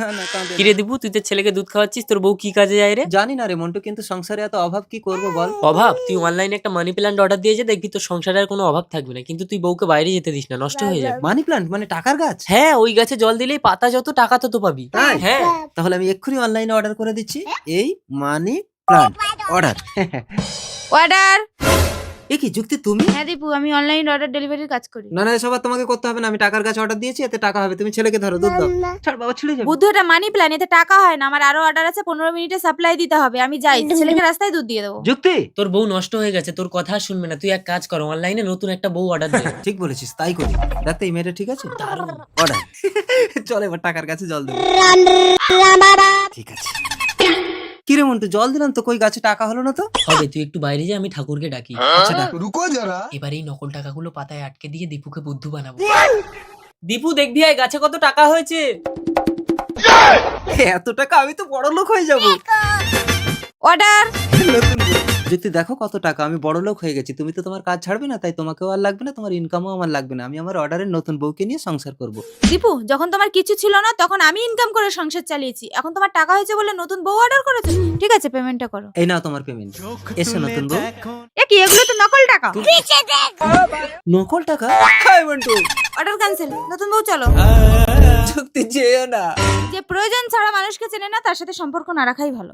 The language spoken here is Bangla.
না না কাঁদে না। কিরে দীপু, তুই তোর ছেলেকে দুধ খাওয়াচ্ছিস, তোর বউ কি কাজে যায় রে? জানি না রে মন্টু, কিন্তু সংসারে এত অভাব কি করব বল। অভাব? তুই অনলাইনে একটা মানি প্ল্যান্ট অর্ডার দিয়েছে, দেখবি তোর সংসারে আর কোনো অভাব থাকবে না। কিন্তু তুই বউকে বাইরে যেতে দিস না, নষ্ট হয়ে যাবে। মানি প্ল্যান্ট মানে টাকার গাছ? হ্যাঁ, ওই গাছে জল দিলেই পাতা যত টাকা তত পাবি। তাই? হ্যাঁ। তাহলে আমি এক্ষুনি অনলাইনে অর্ডার করে দিচ্ছি এই মানি প্ল্যান্ট অর্ডার। অর্ডার। এ কি যুক্তি তুমি? হ্যাঁ দীপু, আমি অনলাইন অর্ডার ডেলিভারির কাজ করি। না না, এসব আর তোমাকে করতে হবে না, আমি টাকার গাছ অর্ডার দিয়েছি, এতে টাকা হবে। তুমি ছেলেকে ধরো, দুধ দাও। ছাড় বাবা, ছিঁড়ে যাবে। বুদ্ধু, এটা মানি প্ল্যান, এতে টাকা হয় না। আমার আরো অর্ডার আছে, 15 মিনিটে সাপ্লাই দিতে হবে। আমি যাই, ছেলেকে রাস্তায় দুধ দিয়ে দেবো। যুক্তি তোর বউ নষ্ট হয়ে গেছে, তোর কথা আর শুনবে না। তুই এক কাজ কর, অনলাইনে নতুন একটা বউ অর্ডার দে। ঠিক বলেছিস, তাই করি। দেখতে এই মেয়েটা ঠিক আছে? অর্ডার। চল এবার টাকার কাছে জল দেবো। ঠিক আছে। কিরে মন্টু, জল দিলাম তো, কই গাছে টাকা হলো না তো? হবে, তুই একটু বাইরে যা, আমি ঠাকুরকে ডাকি। আচ্ছা ডাক। रुको जरा। এবার এই নকল টাকাগুলো পাতায় আটকে দিয়ে দীপুকে বুদ্ধু বানাবো। দীপু দেখবি আয়, গাছে কত টাকা হয়েছে। এত টাকা, আমি তো বড় লোক হয়ে যাবো। অর্ডার। যদি দেখো কত টাকা, আমি বড় লোক হয়ে গেছি। তুমি তো তোমার কাজ ছাড়বে না, তাই তোমাকেও আর লাগবে না, তোমার ইনকামও আমার লাগবে না। আমি আমার অর্ডারের নতুন বউকে নিয়ে সংসার করব। দীপু, যখন তোমার কিছু ছিল না তখন আমি ইনকাম করে সংসার চালিয়েছি। এখন তোমার টাকা হয়েছে বলে নতুন বউ অর্ডার করেছো। ঠিক আছে, পেমেন্টটা করো। এই নাও তোমার পেমেন্ট। এসো নতুন বউ। এ কি, এগুলো তো নকল টাকা। নকল টাকা? Hi Montu, order cancel. নতুন বউ চলো। যুক্তি যেও না। যে প্রয়োজন ছাড়া মানুষকে চেনে না, তার সাথে সম্পর্ক না রাখাই ভালো।